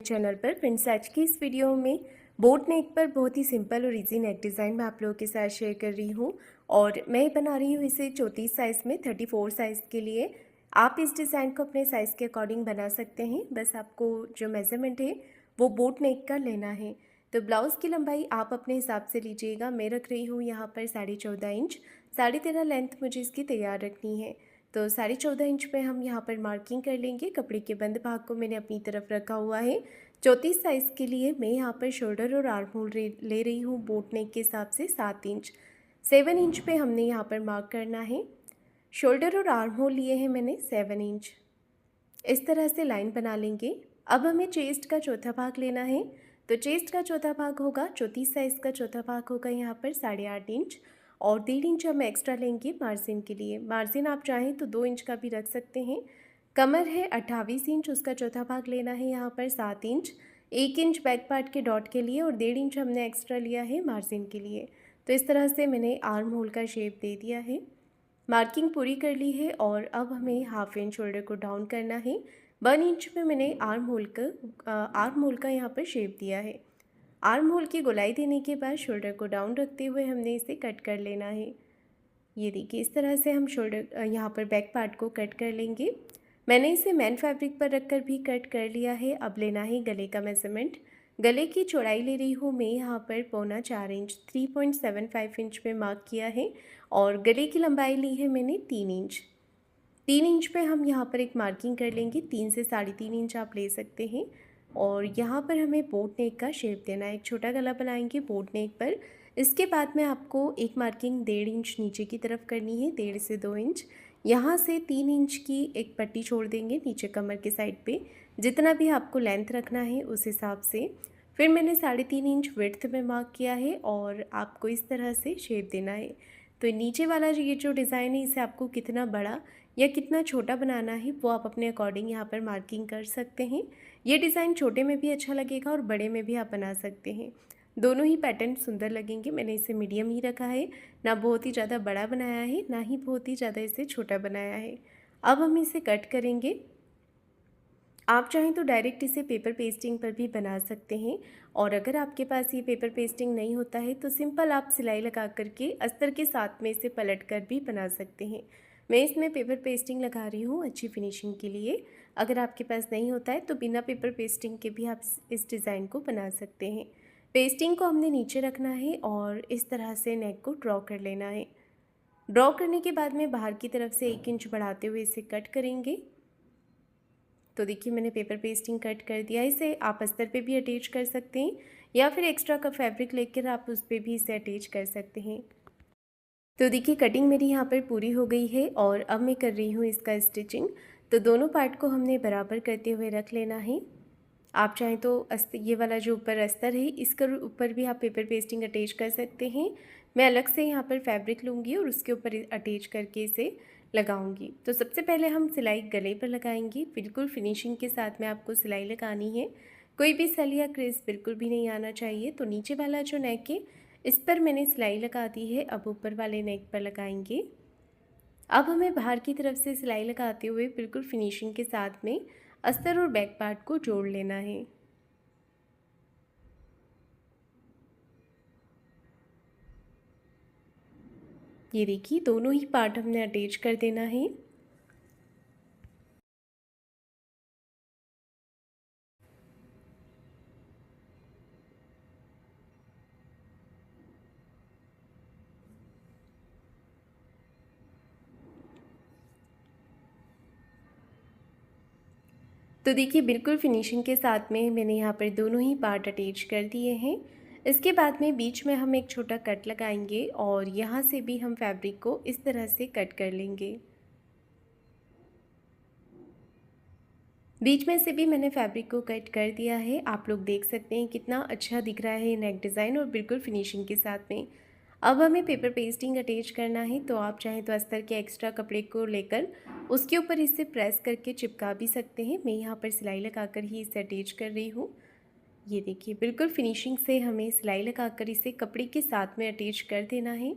Channel पर friends, आज की इस वीडियो में बोट नेक पर बहुत ही सिंपल और इजी नेक डिज़ाइन मैं आप लोगों के साथ शेयर कर रही हूँ। और मैं बना रही हूँ इसे 34 साइज़ में 34 साइज़ के लिए। आप इस डिज़ाइन को अपने साइज़ के अकॉर्डिंग बना सकते हैं। बस आपको जो मेज़रमेंट है वो बोट नेक का लेना है। तो ब्लाउज़ की लंबाई आप अपने हिसाब से लीजिएगा। मैं रख रही हूँ यहाँ पर 14.5 इंच, 13.5 लेंथ मुझे इसकी तैयार रखनी है। तो 14.5 इंच पे हम यहाँ पर मार्किंग कर लेंगे। कपड़े के बंद भाग को मैंने अपनी तरफ रखा हुआ है। 34 साइज़ के लिए मैं यहाँ पर शोल्डर और आर्म होल ले रही हूँ बोट नेक के हिसाब से 7 इंच। 7 इंच पे हमने यहाँ पर मार्क करना है। शोल्डर और आर्म होल लिए हैं मैंने 7 इंच। इस तरह से लाइन बना लेंगे। अब हमें चेस्ट का चौथा भाग लेना है। तो चेस्ट का चौथा भाग होगा 34 साइज़ का चौथा भाग होगा यहाँ पर 8.5 इंच, और 1.5 इंच हम एक्स्ट्रा लेंगे मार्जिन के लिए। मार्जिन आप चाहें तो 2 इंच का भी रख सकते हैं। कमर है 28 इंच, उसका चौथा भाग लेना है यहाँ पर 7 इंच। 1 इंच बैक पार्ट के डॉट के लिए और 1.5 इंच हमने एक्स्ट्रा लिया है मार्जिन के लिए। तो इस तरह से मैंने आर्म होल का शेप दे दिया है। मार्किंग पूरी कर ली है और अब हमें हाफ इंच शोल्डर को डाउन करना है। 1 इंच में मैंने आर्म होल का यहाँ पर शेप दिया है। आर्म होल की गोलाई देने के बाद शोल्डर को डाउन रखते हुए हमने इसे कट कर लेना है। ये देखिए, इस तरह से हम शोल्डर यहाँ पर बैक पार्ट को कट कर लेंगे। मैंने इसे मैन फैब्रिक पर रखकर भी कट कर लिया है। अब लेना है गले का मेज़रमेंट। गले की चौड़ाई ले रही हूँ मैं यहाँ पर 3.25 इंच, 3.75 इंच पे मार्क किया है। और गले की लंबाई ली है मैंने 3 इंच। 3 इंच पे हम यहाँ पर एक मार्किंग कर लेंगे। 3 से 3.5 इंच आप ले सकते हैं। और यहाँ पर हमें बोट नेक का शेप देना है। एक छोटा गला बनाएंगे बोट नेक पर। इसके बाद में आपको एक मार्किंग 1.5 इंच नीचे की तरफ करनी है, 1.5 से 2 इंच। यहाँ से 3 इंच की एक पट्टी छोड़ देंगे नीचे कमर के साइड पे, जितना भी आपको लेंथ रखना है उस हिसाब से। फिर मैंने 3.5 इंच विड्थ में मार्क किया है और आपको इस तरह से शेप देना है। तो नीचे वाला ये जो डिज़ाइन है, इसे आपको कितना बड़ा या कितना छोटा बनाना है वो आप अपने अकॉर्डिंग यहाँ पर मार्किंग कर सकते हैं। ये डिज़ाइन छोटे में भी अच्छा लगेगा और बड़े में भी आप बना सकते हैं। दोनों ही पैटर्न सुंदर लगेंगे। मैंने इसे मीडियम ही रखा है, ना बहुत ही ज़्यादा बड़ा बनाया है, ना ही बहुत ही ज़्यादा इसे छोटा बनाया है। अब हम इसे कट करेंगे। आप चाहें तो डायरेक्ट इसे पेपर पेस्टिंग पर भी बना सकते हैं, और अगर आपके पास ये पेपर पेस्टिंग नहीं होता है तो सिंपल आप सिलाई लगा करके अस्तर के साथ में इसे पलट कर भी बना सकते हैं। मैं इसमें पेपर पेस्टिंग लगा रही हूँ अच्छी फिनिशिंग के लिए। अगर आपके पास नहीं होता है तो बिना पेपर पेस्टिंग के भी आप इस डिज़ाइन को बना सकते हैं। पेस्टिंग को हमने नीचे रखना है और इस तरह से नेक को ड्रॉ कर लेना है। ड्रॉ करने के बाद में बाहर की तरफ से 1 इंच बढ़ाते हुए इसे कट करेंगे। तो देखिए, मैंने पेपर पेस्टिंग कट कर दिया। इसे आप अस्तर पे भी अटैच कर सकते हैं या फिर एक्स्ट्रा का फैब्रिक लेकर आप उस पर भी इसे अटैच कर सकते हैं। तो देखिए, कटिंग मेरी यहाँ पर पूरी हो गई है और अब मैं कर रही हूँ इसका स्टिचिंग। तो दोनों पार्ट को हमने बराबर करते हुए रख लेना है। आप चाहें तो ये वाला जो ऊपर अस्तर है इसके ऊपर भी आप पेपर पेस्टिंग अटैच कर सकते हैं। मैं अलग से यहाँ पर फैब्रिक लूँगी और उसके ऊपर अटैच करके इसे लगाऊंगी। तो सबसे पहले हम सिलाई गले पर लगाएंगे। बिल्कुल फिनिशिंग के साथ में आपको सिलाई लगानी है। कोई भी सल या क्रेज बिल्कुल भी नहीं आना चाहिए। तो नीचे वाला जो नेक है इस पर मैंने सिलाई लगा दी है। अब ऊपर वाले नेक पर लगाएंगे। अब हमें बाहर की तरफ से सिलाई लगाते हुए बिल्कुल फिनिशिंग के साथ में अस्तर और बैक पार्ट को जोड़ लेना है। ये देखिए, दोनों ही पार्ट हमने अटैच कर देना है। तो देखिए, बिल्कुल फिनिशिंग के साथ में मैंने यहाँ पर दोनों ही पार्ट अटैच कर दिए हैं। इसके बाद में बीच में हम एक छोटा कट लगाएंगे और यहाँ से भी हम फैब्रिक को इस तरह से कट कर लेंगे। बीच में से भी मैंने फैब्रिक को कट कर दिया है। आप लोग देख सकते हैं कितना अच्छा दिख रहा है नेक डिज़ाइन और बिल्कुल फिनिशिंग के साथ में। अब हमें पेपर पेस्टिंग अटैच करना है। तो आप चाहें तो अस्तर के एक्स्ट्रा कपड़े को लेकर उसके ऊपर इसे प्रेस करके चिपका भी सकते हैं। मैं यहाँ पर सिलाई लगाकर ही इसे अटैच कर रही हूँ। ये देखिए, बिल्कुल फिनिशिंग से हमें सिलाई लगाकर इसे कपड़े के साथ में अटैच कर देना है।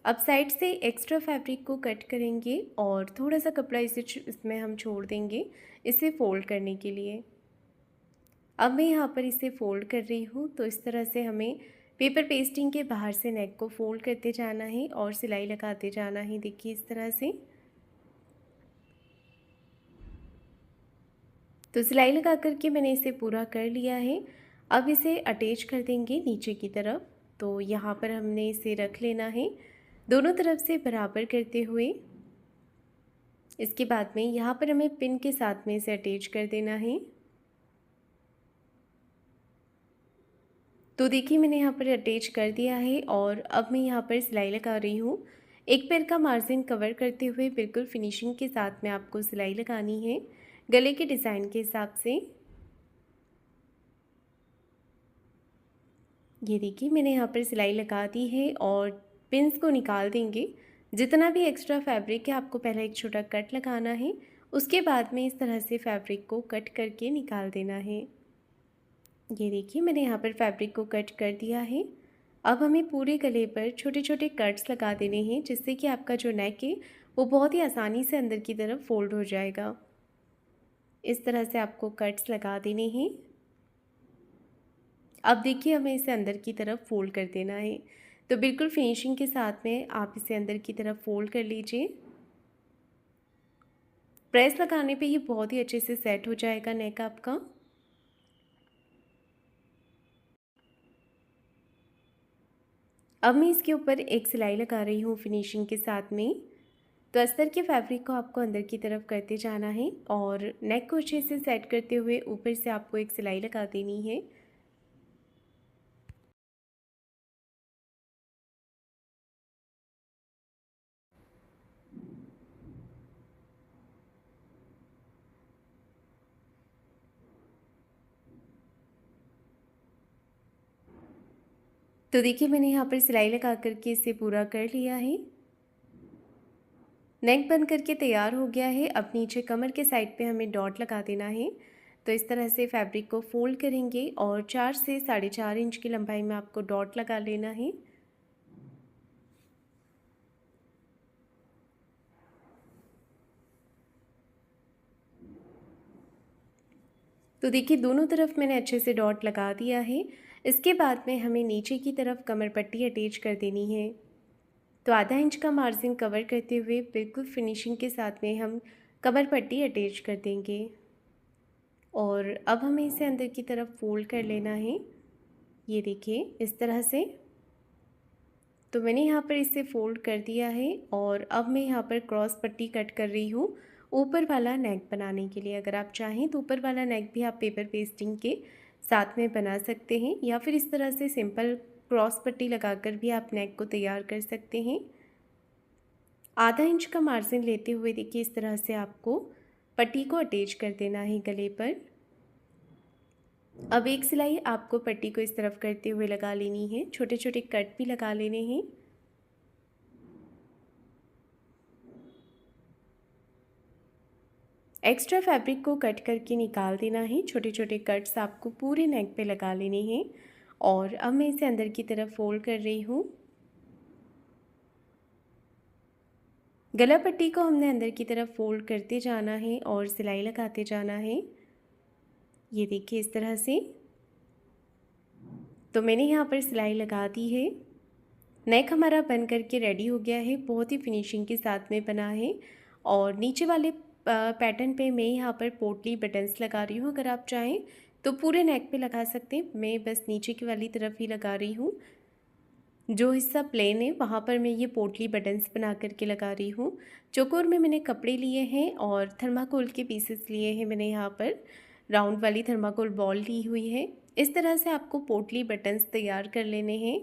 अब साइड से एक्स्ट्रा फैब्रिक को कट करेंगे और थोड़ा सा कपड़ा इसमें हम छोड़ देंगे इसे फोल्ड करने के लिए। अब मैं यहाँ पर इसे फ़ोल्ड कर रही हूँ। तो इस तरह से हमें पेपर पेस्टिंग के बाहर से नेक को फ़ोल्ड करते जाना है और सिलाई लगाते जाना है। देखिए इस तरह से। तो सिलाई लगा कर के मैंने इसे पूरा कर लिया है। अब इसे अटैच कर देंगे नीचे की तरफ। तो यहाँ पर हमने इसे रख लेना है दोनों तरफ से बराबर करते हुए। इसके बाद में यहाँ पर हमें पिन के साथ में इसे अटैच कर देना है। तो देखिए मैंने यहाँ पर अटैच कर दिया है और अब मैं यहाँ पर सिलाई लगा रही हूँ। एक पैर का मार्जिन कवर करते हुए बिल्कुल फिनिशिंग के साथ में आपको सिलाई लगानी है गले के डिज़ाइन के हिसाब से। ये देखिए मैंने यहाँ पर सिलाई लगा दी है और पिन्स को निकाल देंगे। जितना भी एक्स्ट्रा फैब्रिक है आपको पहले एक छोटा कट लगाना है, उसके बाद में इस तरह से फैब्रिक को कट करके निकाल देना है। ये देखिए मैंने यहाँ पर फैब्रिक को कट कर दिया है। अब हमें पूरे गले पर छोटे छोटे कट्स लगा देने हैं, जिससे कि आपका जो नेक है वो बहुत ही आसानी से अंदर की तरफ फोल्ड हो जाएगा। इस तरह से आपको कट्स लगा देने हैं। अब देखिए हमें इसे अंदर की तरफ फ़ोल्ड कर देना है। तो बिल्कुल फिनिशिंग के साथ में आप इसे अंदर की तरफ फ़ोल्ड कर लीजिए। प्रेस लगाने पे ये बहुत ही अच्छे से सेट हो जाएगा नेक आपका। अब मैं इसके ऊपर एक सिलाई लगा रही हूँ फिनिशिंग के साथ में। तो अस्तर के फैब्रिक को आपको अंदर की तरफ करते जाना है और नेक को अच्छे से सेट करते हुए ऊपर से आपको एक सिलाई लगा देनी है। तो देखिए मैंने यहाँ पर सिलाई लगा करके इसे पूरा कर लिया है। नेक बन करके तैयार हो गया है। अब नीचे कमर के साइड पे हमें डॉट लगा देना है। तो इस तरह से फैब्रिक को फोल्ड करेंगे और 4 से 4.5 इंच की लंबाई में आपको डॉट लगा लेना है। तो देखिए दोनों तरफ मैंने अच्छे से डॉट लगा दिया है। इसके बाद में हमें नीचे की तरफ कमर पट्टी अटैच कर देनी है। तो आधा इंच का मार्जिन कवर करते हुए बिल्कुल फिनिशिंग के साथ में हम कमर पट्टी अटैच कर देंगे और अब हमें इसे अंदर की तरफ फोल्ड कर लेना है। ये देखिए इस तरह से। तो मैंने यहाँ पर इसे फ़ोल्ड कर दिया है और अब मैं यहाँ पर क्रॉस पट्टी कट कर रही हूँ ऊपर वाला नेक बनाने के लिए। अगर आप चाहें तो ऊपर वाला नेक भी आप पेपर पेस्टिंग के साथ में बना सकते हैं या फिर इस तरह से सिंपल क्रॉस पट्टी लगाकर भी आप नेक को तैयार कर सकते हैं। आधा इंच का मार्जिन लेते हुए देखिए इस तरह से आपको पट्टी को अटैच कर देना है गले पर। अब एक सिलाई आपको पट्टी को इस तरफ करते हुए लगा लेनी है, छोटे छोटे कट भी लगा लेने हैं। एक्स्ट्रा फैब्रिक को कट करके निकाल देना है। छोटे छोटे कट्स आपको पूरे नेक पे लगा लेने हैं और अब मैं इसे अंदर की तरफ फोल्ड कर रही हूँ। गला पट्टी को हमने अंदर की तरफ फोल्ड करते जाना है और सिलाई लगाते जाना है। ये देखिए इस तरह से। तो मैंने यहाँ पर सिलाई लगा दी है। नेक हमारा बन करके रेडी हो गया है, बहुत ही फिनिशिंग के साथ में बना है। और नीचे वाले पैटर्न पे मैं यहाँ पर पोटली बटन्स लगा रही हूँ। अगर आप चाहें तो पूरे नेक पे लगा सकते हैं, मैं बस नीचे की वाली तरफ ही लगा रही हूँ। जो हिस्सा प्लेन है वहाँ पर मैं ये पोटली बटन्स बना करके लगा रही हूँ। चौकोर में मैंने कपड़े लिए हैं और थर्माकोल के पीसेस लिए हैं। मैंने यहाँ पर राउंड वाली थर्माकोल बॉल ली हुई है। इस तरह से आपको पोटली बटन्स तैयार कर लेने हैं।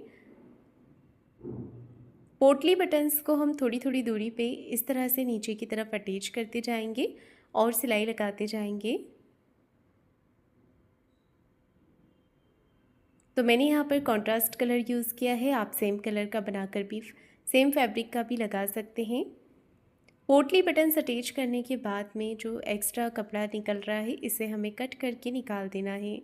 पोटली बटन्स को हम थोड़ी थोड़ी दूरी पे इस तरह से नीचे की तरफ अटैच करते जाएंगे और सिलाई लगाते जाएंगे। तो मैंने यहाँ पर कॉन्ट्रास्ट कलर यूज़ किया है, आप सेम कलर का बनाकर भी सेम फैब्रिक का भी लगा सकते हैं। पोटली बटन्स अटैच करने के बाद में जो एक्स्ट्रा कपड़ा निकल रहा है इसे हमें कट करके निकाल देना है।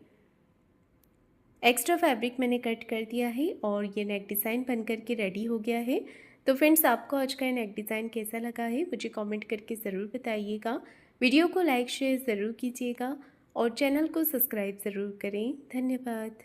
एक्स्ट्रा फैब्रिक मैंने कट कर दिया है और ये नेक डिज़ाइन बन करके रेडी हो गया है। तो फ्रेंड्स आपको आज का ये नेक डिज़ाइन कैसा लगा है मुझे कमेंट करके ज़रूर बताइएगा। वीडियो को लाइक शेयर ज़रूर कीजिएगा और चैनल को सब्सक्राइब ज़रूर करें। धन्यवाद।